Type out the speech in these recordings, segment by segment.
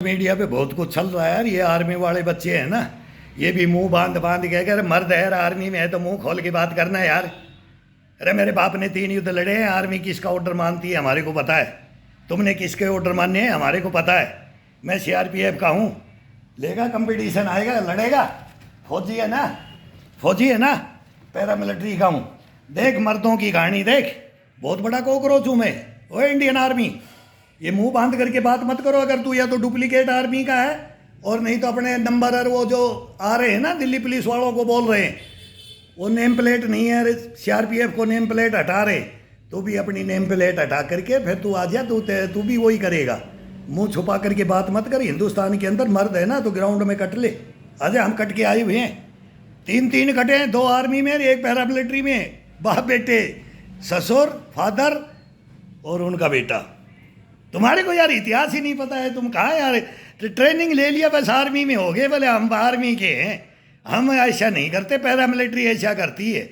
Media पे बहुत कुछ चल रहा है यार। ये आर्मी वाले बच्चे हैं ना, ये भी मुंह बांध बांध के अगर मर्द है आर्मी में है तो मुंह खोल के बात करना है यार। अरे मेरे बाप ने 3 युद्ध लड़े हैं, आर्मी किसका ऑर्डर मानती है हमारे को पता है। तुमने किसके ऑर्डर मानने हैं हमारे को पता है। मैं सीआरपीएफ का हूँ। लेगा कंपटीशन आएगा, लड़ेगा। फौजी है ना, फौजी है ना, पैरामिलिट्री का हूँ। देख मर्दों की कहानी देख, बहुत बड़ा कॉकरोच हूँ मैं। वो इंडियन आर्मी, ये मुंह बांध करके बात मत करो। अगर तू या तो डुप्लीकेट आर्मी का है और नहीं तो अपने नंबर वो जो आ रहे हैं ना दिल्ली पुलिस वालों को बोल रहे हैं, वो नेम प्लेट नहीं है। सीआरपीएफ को नेम प्लेट हटा रहे, तू भी अपनी नेम प्लेट हटा करके फिर तू आ जा। तू भी वही करेगा। मुंह छुपा करके बात मत कर। हिंदुस्तान के अंदर मर्द है ना तो ग्राउंड में कट ले। आजा, हम कट के आए हुए हैं। 3 कटे हैं, 2 आर्मी में 1 पैरामिलिट्री में। बाप बेटे, ससुर, फादर और उनका बेटा। तुम्हारे को यार इतिहास ही नहीं पता है। तुम कहाँ यार ट्रेनिंग ले लिया बस आर्मी में हो गए। बोले हम आर्मी के हैं, हम ऐसा नहीं करते, पैरामिलिट्री ऐसा करती है।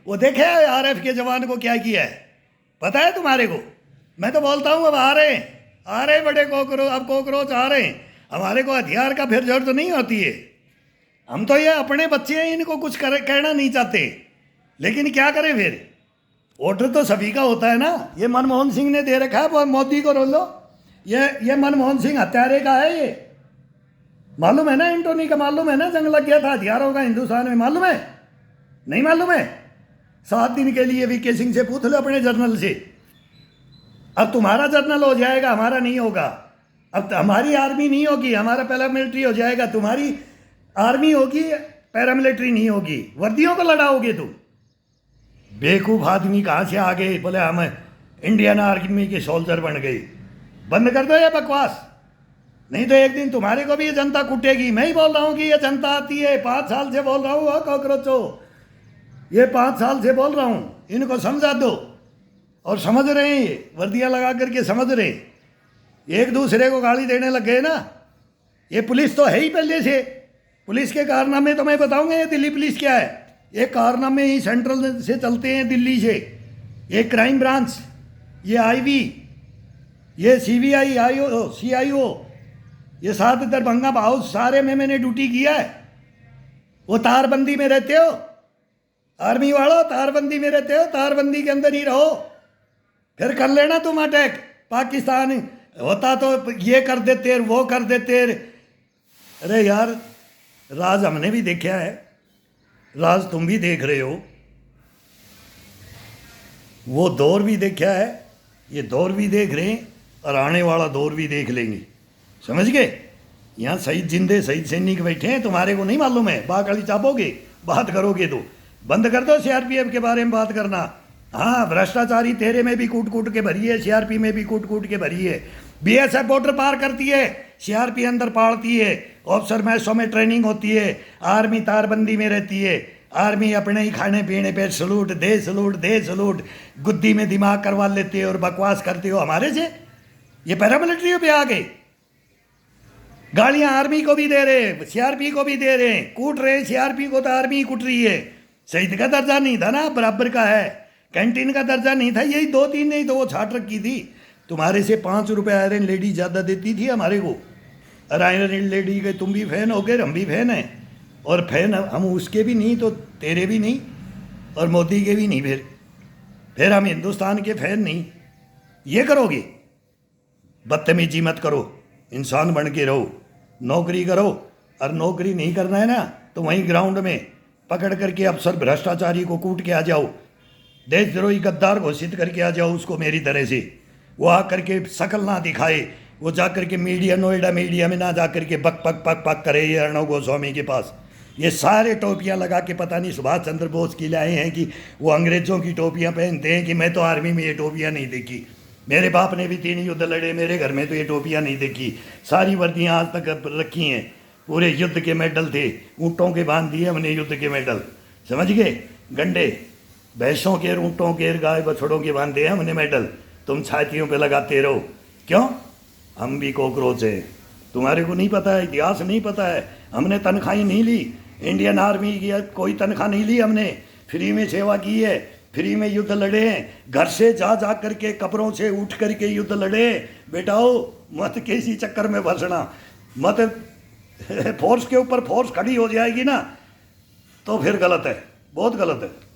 वो देखे आरएफ के जवान को क्या किया है, पता है तुम्हारे को। मैं तो बोलता हूँ अब आ रहे बड़े कॉकरोच, अब कॉकरोच आ रहे हैं। हमारे को हथियार का फिर जरूरत नहीं होती है। हम तो ये अपने बच्चे हैं, इनको कुछ कहना नहीं चाहते, लेकिन क्या करें फिर। ऑर्डर तो सभी का होता है ना। ये मनमोहन सिंह ने दे रखा है, वो मोदी को रोल लो। ये मनमोहन सिंह हत्यारे का है। ये मालूम है ना, एंटोनी का मालूम है ना, जंग लग गया था हथियारों का हिंदुस्तान में। मालूम है, नहीं मालूम है। 7 दिन के लिए वीके सिंह से पूछ लो, अपने जर्नल से। अब तुम्हारा जर्नल हो जाएगा, हमारा नहीं होगा। अब हमारी आर्मी नहीं होगी, हमारा पैरामिलिट्री हो जाएगा। तुम्हारी आर्मी होगी, पैरामिलिट्री नहीं होगी। वर्दियों को लड़ाओगे तुम। बेवकूफ़ आदमी कहाँ से आ गए, बोले हम इंडियन आर्मी के सोल्जर बन गए। बंद कर दो ये बकवास, नहीं तो एक दिन तुम्हारे को भी ये जनता कुटेगी। मैं ही बोल रहा हूँ कि ये जनता आती है। 5 साल से बोल रहा हूँ कॉकरोचो, ये 5 साल से बोल रहा हूँ। इनको समझा दो। और समझ रहे हैं, ये वर्दियाँ लगा करके समझ रहे। एक दूसरे को गाली देने लग गए ना। ये पुलिस तो है ही पहले से। पुलिस के कारनामे तो मैं बताऊँगा। ये दिल्ली पुलिस क्या है, ये कारनामे ही सेंट्रल से चलते हैं, दिल्ली से। ये क्राइम ब्रांच, ये आईवी, ये सीबीआई, सीआईओ, ये 7 दरभंगा हाउस, सारे में मैंने ड्यूटी किया है। वो तारबंदी में रहते हो आर्मी वालों, तारबंदी में रहते हो, तारबंदी के अंदर ही रहो। फिर कर लेना तुम अटैक। पाकिस्तान होता तो ये कर देते, वो कर देते। अरे यार, राज हमने भी देखा है, राज तुम भी देख रहे हो। वो दौर भी देखा है, ये दौर भी देख रहे हैं, और आने वाला दौर भी देख लेंगे। समझ गए। यहाँ शहीद जिंदे शहीद सैनिक बैठे हैं, तुम्हारे को नहीं मालूम है। बाकाली चापोगे, बात करोगे तो बंद कर दो सीआरपीएफ के बारे में बात करना। हाँ, भ्रष्टाचारी तेरे में भी कूट कूट के भरी है, सीआरपी में भी कूट कूट के भरी है। बीएसएफ बॉर्डर पार करती है, सीआरपी अंदर पाड़ती है। ऑफिसर मैसों में ट्रेनिंग होती है, आर्मी तारबंदी में रहती है। आर्मी अपने ही खाने पीने पे सलूट दे, सलूट दे, सलूट। गुद्दी में दिमाग करवा लेते हो और बकवास करते हो हमारे से। ये पैरामिलिट्री पे आ गए, गालियां आर्मी को भी दे रहे, सीआरपी को भी दे रहे हैं, कूट रहे सीआरपी को, तो आर्मी कूट रही है। शहीद का दर्जा नहीं था ना, बराबर का है। कैंटीन का दर्जा नहीं था। यही 2-3 नहीं तो वो छाट रखी थी। तुम्हारे से 5 रुपये आयरन लेडी ज़्यादा देती थी हमारे को। और आयरन लेडी के तुम भी फैन हो गए, हम भी फैन हैं। और फैन हम उसके भी नहीं तो तेरे भी नहीं, और मोदी के भी नहीं। फिर हम हिंदुस्तान के फैन नहीं। ये करोगे, बदतमीजी मत करो, इंसान बन के रहो, नौकरी करो। और नौकरी नहीं करना है ना तो वहीं ग्राउंड में पकड़ करके अफसर भ्रष्टाचारी को कूट के आ जाओ। देशद्रोही गद्दार घोषित करके आ जाओ उसको मेरी तरह से। वो आ करके शकल ना दिखाए, वो जा करके मीडिया, नोएडा मीडिया में ना जा करके बक पक पक पक करे। ये अर्णव गोस्वामी के पास ये सारे टोपियां लगा के, पता नहीं सुभाष चंद्र बोस की लाए हैं कि वो अंग्रेज़ों की टोपियां पहनते हैं कि मैं तो आर्मी में ये टोपियां नहीं देखी। मेरे बाप ने भी 3 युद्ध लड़े, मेरे घर में तो ये टोपियां नहीं देखी। सारी वर्दियां आज तक रखी हैं, पूरे युद्ध के मेडल थे, ऊँटों के बांध दिए हमने युद्ध के मेडल। समझ गए। गंडे, भैंसों के, ऊँटों के, गाय बछड़ों के बांधे हमने मेडल। तुम छातियों पे लगाते रहो। क्यों? हम भी कॉकरोच हैं। तुम्हारे को नहीं पता है, इतिहास नहीं पता है। हमने तनख्वाही नहीं ली, इंडियन आर्मी की कोई तनख्वाह नहीं ली हमने। फ्री में सेवा की है, फ्री में युद्ध लड़े हैं। घर से जा जा करके, कब्रों से उठ करके युद्ध लड़े। बेटाओ, मत किसी चक्कर में फंसना। मत फोर्स के ऊपर फोर्स खड़ी हो जाएगी ना, तो फिर गलत है, बहुत गलत है।